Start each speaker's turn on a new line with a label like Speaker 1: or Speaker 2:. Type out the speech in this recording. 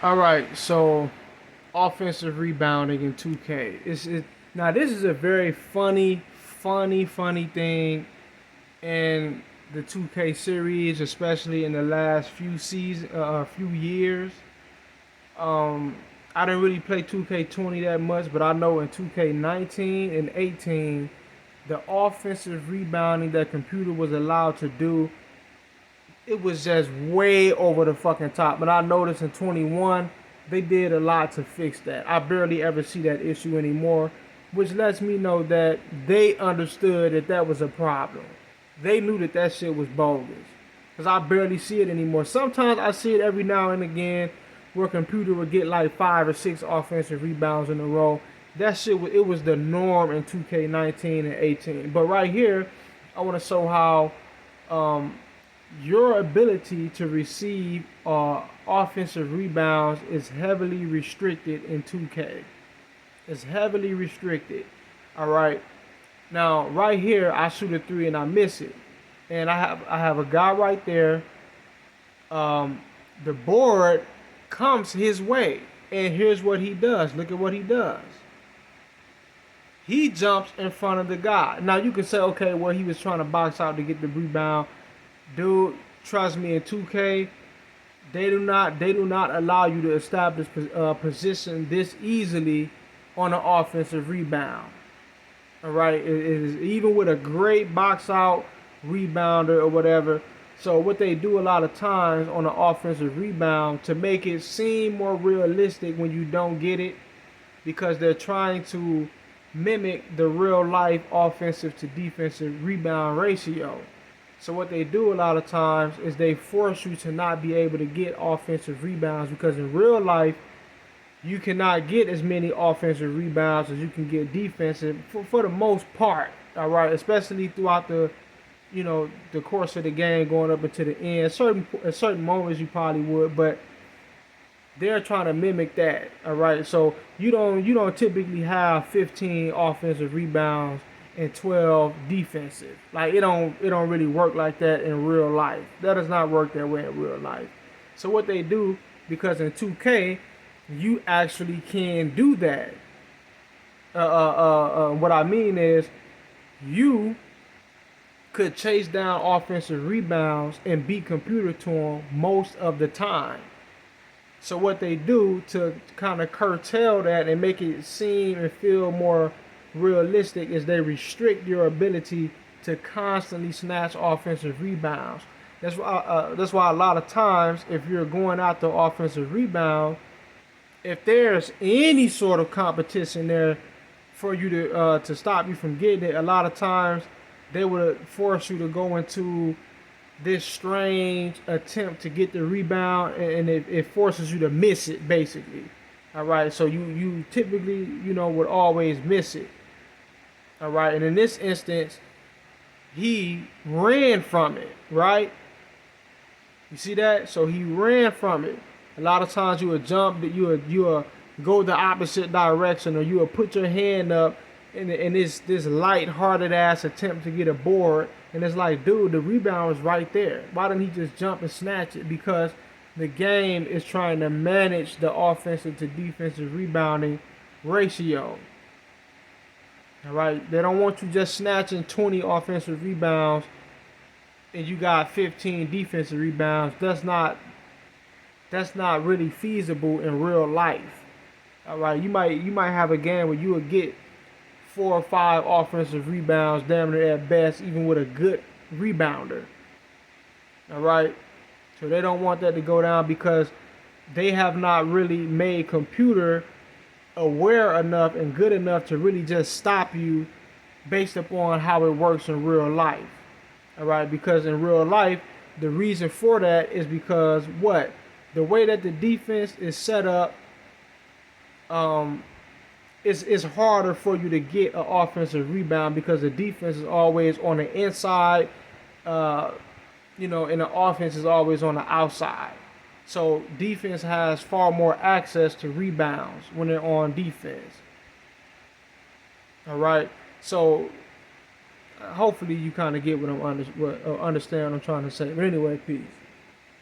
Speaker 1: All right, so offensive rebounding in 2K. Now this is a very funny thing in the 2K series, especially in the last few years. Um, I didn't really play 2K20 that much, but I know in 2K19 and 18, the offensive rebounding that computer was allowed to do, it was just way over the fucking top. But I noticed in 21, they did a lot to fix that. I barely ever see that issue anymore, which lets me know that they understood that that was a problem. They knew that that shit was bogus. Because I barely see it anymore. Sometimes I see it every now and again where a computer would get like 5 or 6 offensive rebounds in a row. That shit, it was the norm in 2K19 and 18. But right here, I want to show how um, your ability to receive offensive rebounds is heavily restricted in 2K. It's heavily restricted. All right. Now, right here, I shoot a three and I miss it, and I have a guy right there. The board comes his way, and here's what he does. Look at what he does. He jumps in front of the guy. Now you can say, okay, well he was trying to box out to get the rebound. Dude, trust me, in 2K, they do not allow you to establish position this easily on an offensive rebound. All right, it is even with a great box out rebounder or whatever. So what they do a lot of times on an offensive rebound to make it seem more realistic when you don't get it, because they're trying to mimic the real life offensive to defensive rebound ratio. So what they do a lot of times is they force you to not be able to get offensive rebounds, because in real life you cannot get as many offensive rebounds as you can get defensive for the most part. All right, especially throughout the course of the game going up into the end. Certain moments you probably would, but they're trying to mimic that. All right, so you don't typically have 15 offensive rebounds and 12 defensive. Like it don't really work like that in real life. That does not work that way in real life. So what they do, because in 2K you actually can do that. What I mean is you could chase down offensive rebounds and beat computer to them most of the time. So what they do to kind of curtail that and make it seem and feel more realistic is they restrict your ability to constantly snatch offensive rebounds. That's why a lot of times if you're going after offensive rebound, if there's any sort of competition there for you to stop you from getting it, a lot of times they would force you to go into this strange attempt to get the rebound, and it forces you to miss it basically. All right, so you typically would always miss it. All right, and in this instance, he ran from it. Right, you see that? So he ran from it. A lot of times you would jump, you would go the opposite direction, or you would put your hand up in this light-hearted ass attempt to get a board, and it's like, dude, the rebound was right there. Why didn't he just jump and snatch it? Because the game is trying to manage the offensive to defensive rebounding ratio. All right, they don't want you just snatching 20 offensive rebounds and you got 15 defensive rebounds. That's not really feasible in real life. All right, you might have a game where you would get 4 or 5 offensive rebounds, damn near at best, even with a good rebounder. All right, so they don't want that to go down because they have not really made computer aware enough and good enough to really just stop you based upon how it works in real life. All right, because in real life, the reason for that is because what? The way that the defense is set up, it's harder for you to get an offensive rebound because the defense is always on the inside, and the offense is always on the outside. So defense has far more access to rebounds when they're on defense. All right. So hopefully you kind of get what understand what I'm trying to say. But anyway, peace.